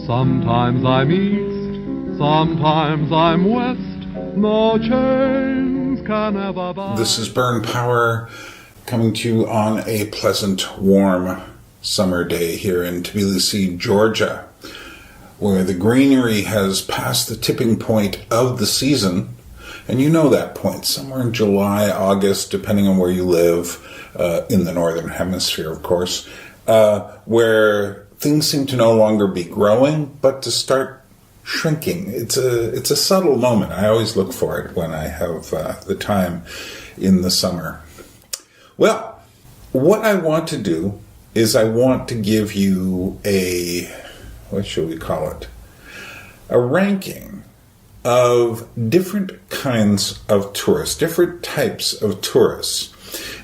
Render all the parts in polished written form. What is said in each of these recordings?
Sometimes I'm east, sometimes I'm west, no chains can ever bind. This is Byrne Power coming to you on a pleasant, warm summer day here in Tbilisi, Georgia, where the greenery has passed the tipping point of the season. And you know that point, somewhere in July, August, depending on where you live, in the northern hemisphere, of course, where things seem to no longer be growing, but to start shrinking. It's a subtle moment. I always look for it when I have the time in the summer. Well, what I want to do is I want to give you what shall we call it? A ranking of different kinds of tourists, different types of tourists.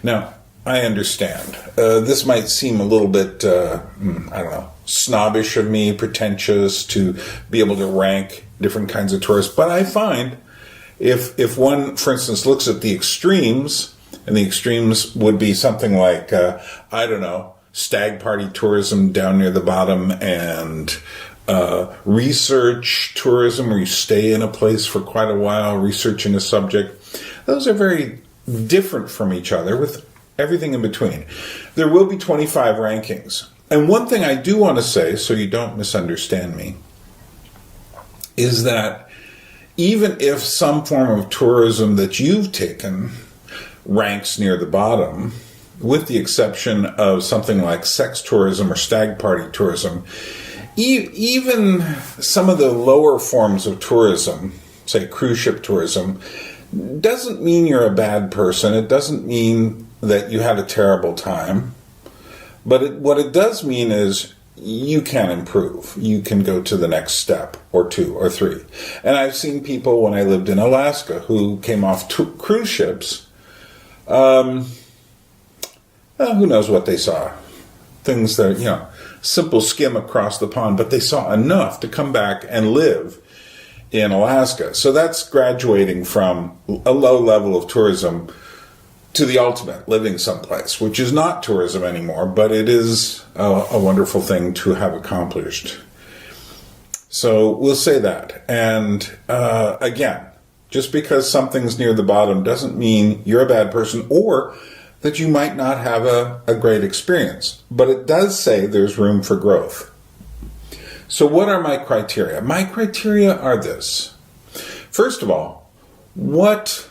Now, I understand. This might seem a little bit, snobbish of me, pretentious to be able to rank different kinds of tourists. But I find if one, for instance, looks at the extremes, and the extremes would be something like, stag party tourism down near the bottom, and research tourism where you stay in a place for quite a while researching a subject. Those are very different from each other with everything in between. There will be 25 rankings. And one thing I do want to say, so you don't misunderstand me, is that even if some form of tourism that you've taken ranks near the bottom, with the exception of something like sex tourism or stag party tourism, even some of the lower forms of tourism, say cruise ship tourism, doesn't mean you're a bad person. It doesn't mean that you had a terrible time. But what it does mean is you can improve. You can go to the next step or two or three. And I've seen people when I lived in Alaska who came off cruise ships. Who knows what they saw? Things that, simple skim across the pond, but they saw enough to come back and live in Alaska. So that's graduating from a low level of tourism to the ultimate, living someplace, which is not tourism anymore, but it is a wonderful thing to have accomplished. So we'll say that. And again, just because something's near the bottom doesn't mean you're a bad person or that you might not have a great experience. But it does say there's room for growth. So what are my criteria? My criteria are this. First of all, what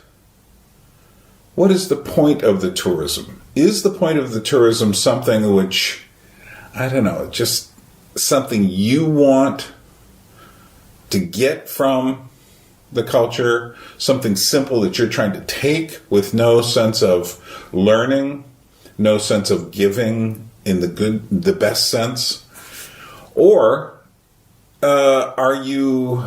is the point of the tourism? Is the point of the tourism something which, just something you want to get from the culture, something simple that you're trying to take with no sense of learning, no sense of giving in the best sense? Or are you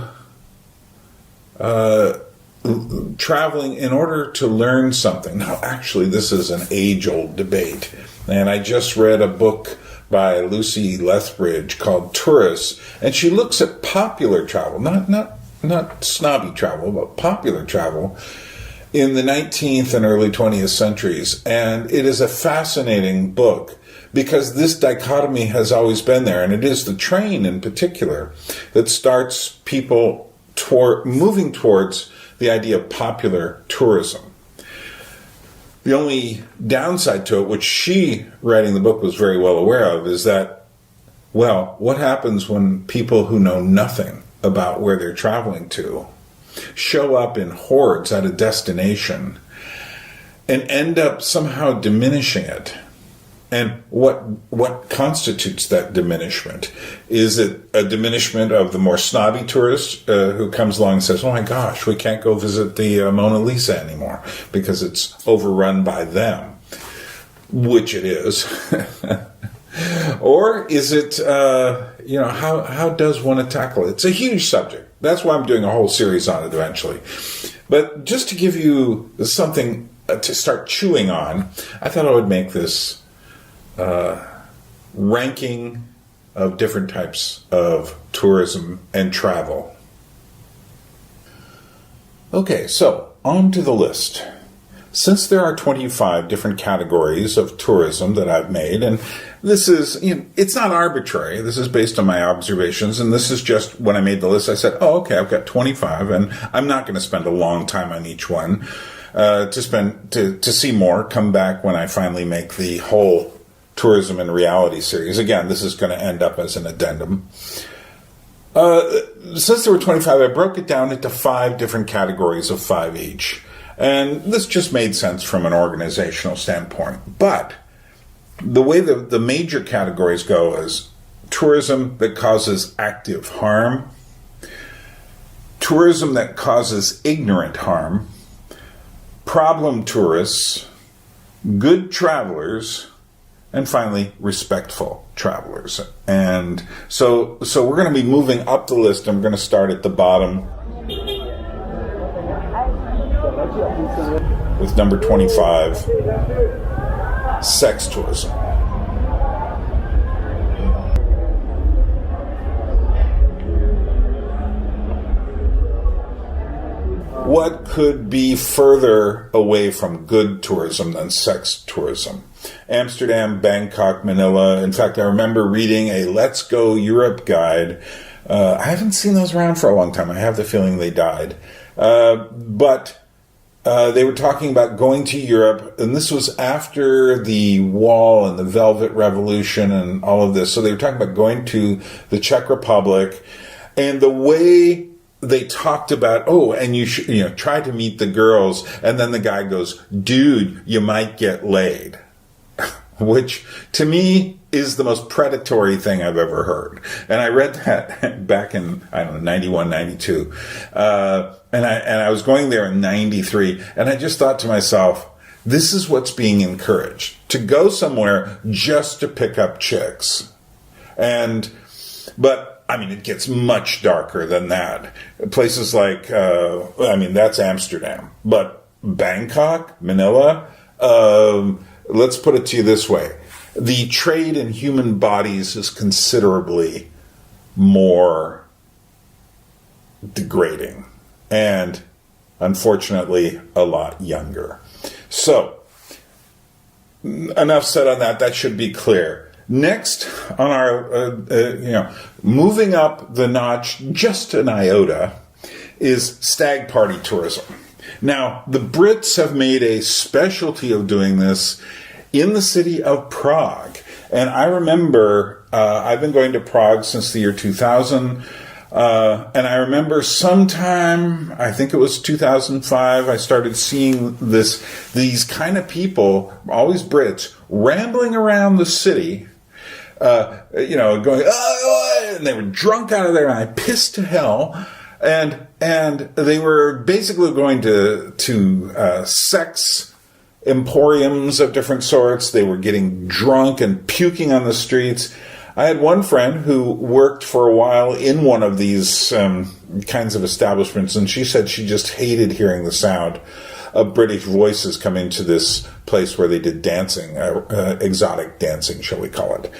traveling in order to learn something? Now, actually, this is an age-old debate. And I just read a book by Lucy Lethbridge called Tourists, and she looks at popular travel, not snobby travel, but popular travel in the 19th and early 20th centuries. And it is a fascinating book because this dichotomy has always been there. And it is the train in particular that starts people moving towards the idea of popular tourism. The only downside to it, which she, writing the book, was very well aware of, is that, what happens when people who know nothing about where they're traveling to show up in hordes at a destination and end up somehow diminishing it? And what constitutes that diminishment? Is it a diminishment of the more snobby tourist who comes along and says, oh my gosh, we can't go visit the Mona Lisa anymore because it's overrun by them, which it is. Or is it, how does one tackle it? It's a huge subject. That's why I'm doing a whole series on it eventually. But just to give you something to start chewing on, I thought I would make this ranking of different types of tourism and travel. Okay, so on to the list. since there are 25 different categories of tourism that I've made, and this is, it's not arbitrary. This is based on my observations, and this is just when I made the list, I said, oh, okay, I've got 25, and I'm not going to spend a long time on each one. To see more, come back when I finally make the whole Tourism and Reality series. Again, this is going to end up as an addendum. Since there were 25, I broke it down into 5 different categories of 5 each. And this just made sense from an organizational standpoint. But the way the major categories go is tourism that causes active harm, tourism that causes ignorant harm, problem tourists, good travelers, and finally, respectful travelers. And so we're going to be moving up the list. I'm going to start at the bottom with number 25, sex tourism. What could be further away from good tourism than sex tourism? Amsterdam, Bangkok, Manila. In fact, I remember reading a Let's Go Europe guide. I haven't seen those around for a long time. I have the feeling they died. But they were talking about going to Europe, and this was after the Wall and the Velvet Revolution and all of this. So they were talking about going to the Czech Republic, and the way they talked about, and you should, try to meet the girls, and then the guy goes, dude, you might get laid. Which, to me, is the most predatory thing I've ever heard. And I read that back in, 91, 92. And I was going there in 93, and I just thought to myself, this is what's being encouraged. To go somewhere just to pick up chicks. But it gets much darker than that. Places like, that's Amsterdam. But Bangkok, Manila, let's put it to you this way. The trade in human bodies is considerably more degrading. And, unfortunately, a lot younger. So, enough said on that. That should be clear. Next on our, moving up the notch just an iota is stag party tourism. Now, the Brits have made a specialty of doing this in the city of Prague. And I remember, I've been going to Prague since the year 2000. And I remember sometime, I think it was 2005, I started seeing these kind of people, always Brits, rambling around the city, going, and they were drunk out of their mind, pissed to hell, and they were basically going to sex emporiums of different sorts. They were getting drunk and puking on the streets. I had one friend who worked for a while in one of these kinds of establishments, and she said she just hated hearing the sound of British voices coming to this place where they did dancing, exotic dancing, shall we call it.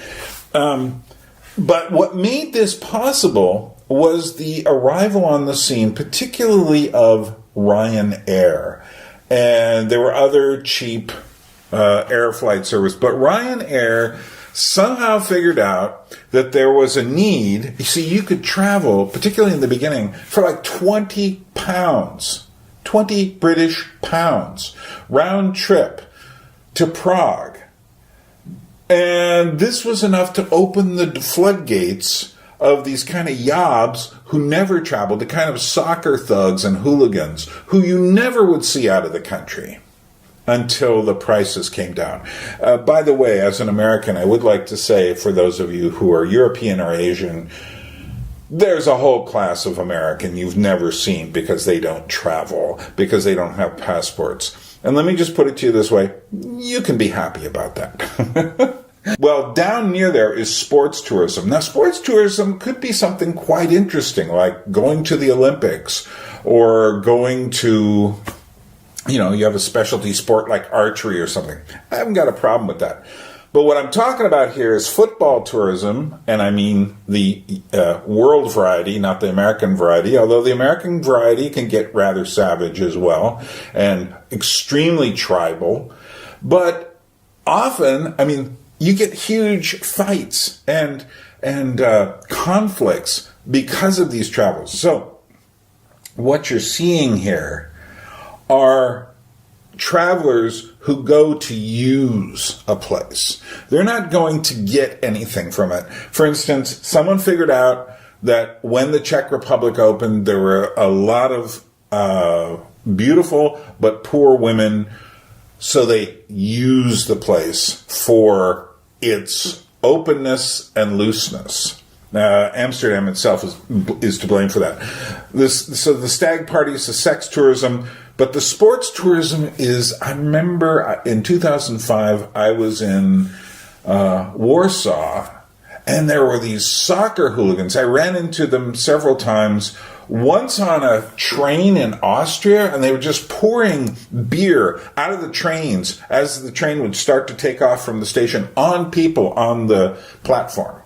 But what made this possible was the arrival on the scene, particularly of Ryanair. And there were other cheap air flight service, but Ryanair somehow figured out that there was a need. You see, you could travel, particularly in the beginning, for like 20 pounds, 20 British pounds, round trip to Prague. And this was enough to open the floodgates of these kind of yobs who never traveled, the kind of soccer thugs and hooligans who you never would see out of the country until the prices came down. By the way, as an American, I would like to say, for those of you who are European or Asian, there's a whole class of American you've never seen because they don't travel, because they don't have passports. And let me just put it to you this way, you can be happy about that. Well, down near there is sports tourism. Now, sports tourism could be something quite interesting, like going to the Olympics or going to, you have a specialty sport like archery or something. I haven't got a problem with that. But what I'm talking about here is football tourism, and I mean the world variety, not the American variety, although the American variety can get rather savage as well and extremely tribal. But often, I mean, you get huge fights and conflicts because of these travels. So what you're seeing here are travelers who go to use a place. They're not going to get anything from it. For instance, someone figured out that when the Czech Republic opened, there were a lot of beautiful but poor women, so they used the place for its openness and looseness. Amsterdam itself is to blame for that. So the stag parties, the sex tourism, but the sports tourism is, I remember in 2005, I was in Warsaw, and there were these soccer hooligans. I ran into them several times, once on a train in Austria, and they were just pouring beer out of the trains as the train would start to take off from the station on people on the platform.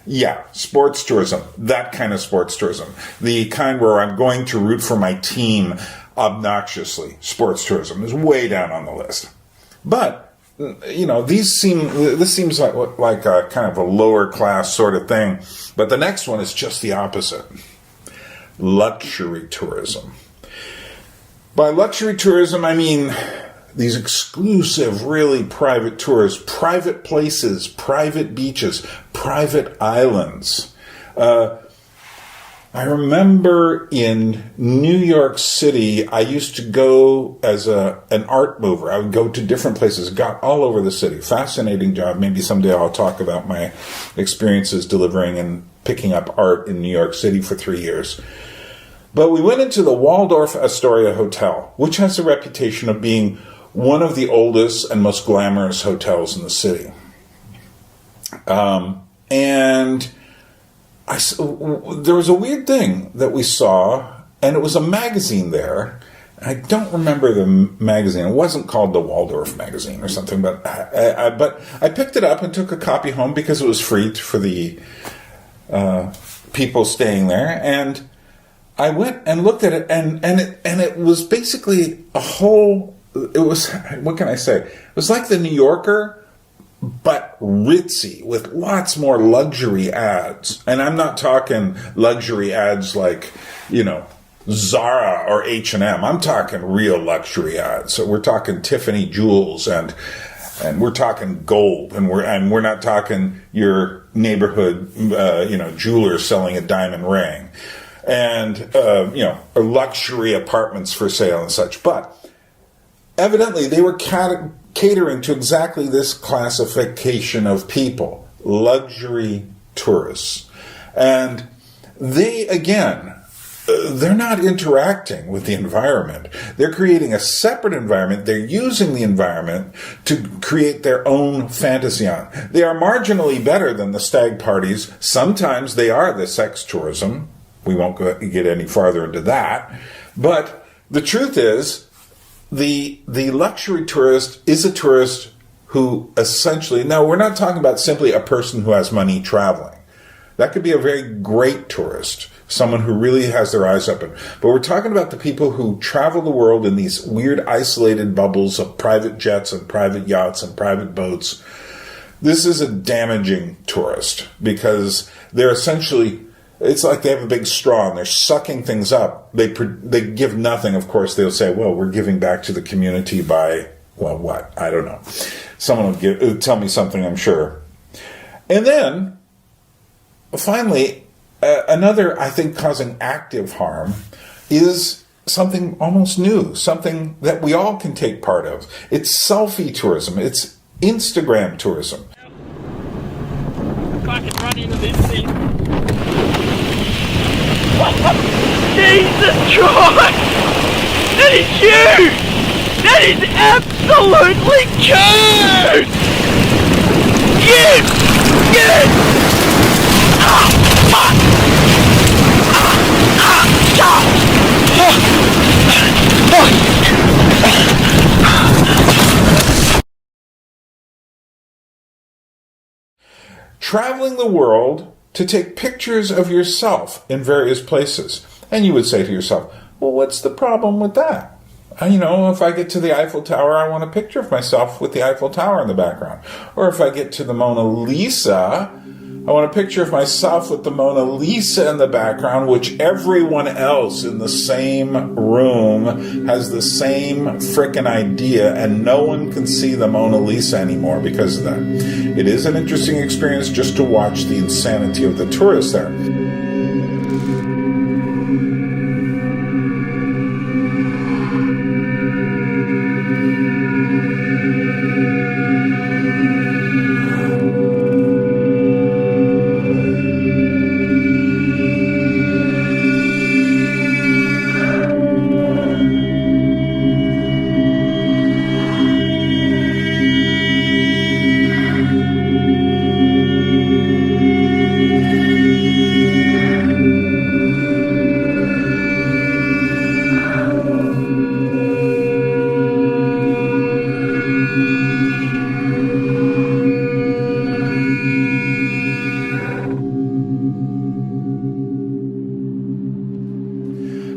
Yeah, sports tourism, that kind of sports tourism. The kind where I'm going to root for my team obnoxiously. Sports tourism is way down on the list. But, you know, this seems like a kind of a lower class sort of thing. But the next one is just the opposite. Luxury tourism. By luxury tourism, I mean these exclusive, really private tours, private places, private beaches, private islands. I remember in New York City, I used to go as an art mover. I would go to different places, got all over the city. Fascinating job. Maybe someday I'll talk about my experiences delivering and picking up art in New York City for 3 years. But we went into the Waldorf Astoria Hotel, which has a reputation of being one of the oldest and most glamorous hotels in the city. And there was a weird thing that we saw, and it was a magazine there. I don't remember the magazine. It wasn't called the Waldorf magazine or something, but I picked it up and took a copy home because it was free for the people staying there. And I went and looked at it, and it was basically a whole. It was, what can I say? It was like the New Yorker, but ritzy, with lots more luxury ads. And I'm not talking luxury ads like, you know, Zara or H&M. I'm talking real luxury ads. So we're talking Tiffany jewels, and we're talking gold, and we're not talking your neighborhood, jeweler selling a diamond ring, and luxury apartments for sale and such. But evidently, they were catering to exactly this classification of people, luxury tourists. And they, again, they're not interacting with the environment. They're creating a separate environment. They're using the environment to create their own fantasy on. They are marginally better than the stag parties. Sometimes they are the sex tourism. We won't get any farther into that. But the truth is, the luxury tourist is a tourist who essentially, now we're not talking about simply a person who has money traveling. That could be a very great tourist, someone who really has their eyes open. But we're talking about the people who travel the world in these weird isolated bubbles of private jets and private yachts and private boats. This is a damaging tourist because they're essentially, it's like they have a big straw and they're sucking things up. They give nothing. Of course, they'll say, well, we're giving back to the community by, well, what? I don't know. Someone will tell me something, I'm sure. And then, finally, another, I think, causing active harm is something almost new, something that we all can take part of. It's selfie tourism. It's Instagram tourism. Fucking run into this thing. Jesus Christ! That is huge! That is absolutely huge! Yes! Yes! Ah! Fuck! Ah! Ah! Ah! traveling the world to take pictures of yourself in various places. And you would say to yourself, well, what's the problem with that? If I get to the Eiffel Tower, I want a picture of myself with the Eiffel Tower in the background. Or if I get to the Mona Lisa, I want a picture of myself with the Mona Lisa in the background, which everyone else in the same room has the same frickin' idea, and no one can see the Mona Lisa anymore because of that. It is an interesting experience just to watch the insanity of the tourists there.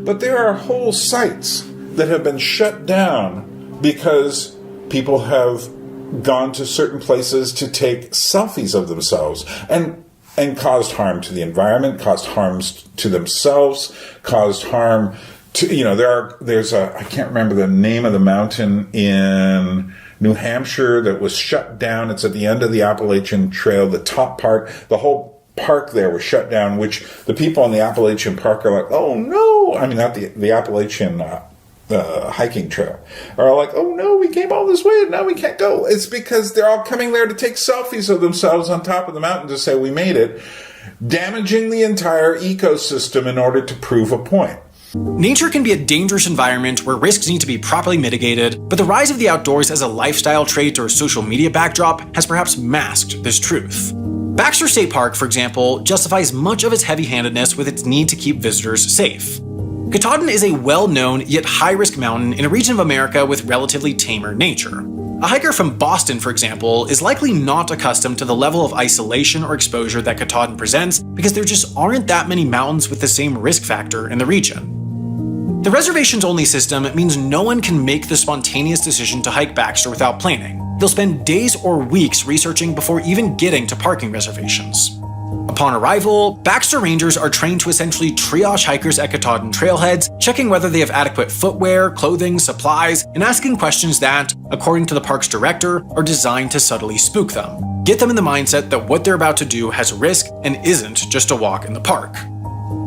But there are whole sites that have been shut down because people have gone to certain places to take selfies of themselves and caused harm to the environment, caused harms to themselves, caused harm to, there's I can't remember the name of the mountain in New Hampshire that was shut down. It's at the end of the Appalachian Trail, the top part, the whole park there was shut down, which the people on the Appalachian Park are like, oh no, not the Appalachian hiking trail, are like, oh no, we came all this way and now we can't go. It's because they're all coming there to take selfies of themselves on top of the mountain to say we made it, damaging the entire ecosystem in order to prove a point. Nature can be a dangerous environment where risks need to be properly mitigated, but the rise of the outdoors as a lifestyle trait or social media backdrop has perhaps masked this truth. Baxter State Park, for example, justifies much of its heavy-handedness with its need to keep visitors safe. Katahdin is a well-known yet high-risk mountain in a region of America with relatively tamer nature. A hiker from Boston, for example, is likely not accustomed to the level of isolation or exposure that Katahdin presents because there just aren't that many mountains with the same risk factor in the region. The reservations-only system means no one can make the spontaneous decision to hike Baxter without planning. They'll spend days or weeks researching before even getting to parking reservations. Upon arrival, Baxter Rangers are trained to essentially triage hikers at Katahdin trailheads, checking whether they have adequate footwear, clothing, supplies, and asking questions that, according to the park's director, are designed to subtly spook them. Get them in the mindset that what they're about to do has risk and isn't just a walk in the park.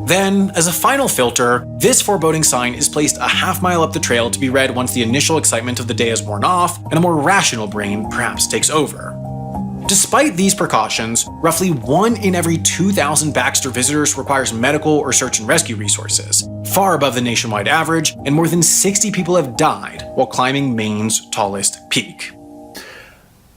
Then, as a final filter, this foreboding sign is placed a half-mile up the trail to be read once the initial excitement of the day has worn off and a more rational brain perhaps takes over. Despite these precautions, roughly 1 in every 2,000 Baxter visitors requires medical or search and rescue resources, far above the nationwide average, and more than 60 people have died while climbing Maine's tallest peak.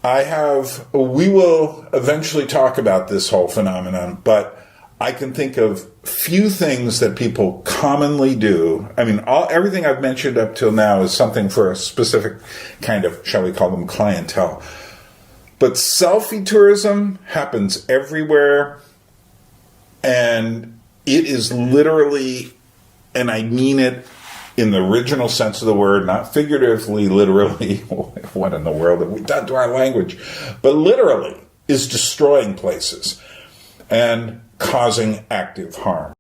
We will eventually talk about this whole phenomenon, but I can think of few things that people commonly do. Everything I've mentioned up till now is something for a specific kind of, shall we call them, clientele. But selfie tourism happens everywhere, and it is literally, and I mean it in the original sense of the word, not figuratively, literally, what in the world have we done to our language, but literally is destroying places and causing active harm.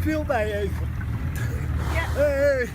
Film mij even. Ja. Hey.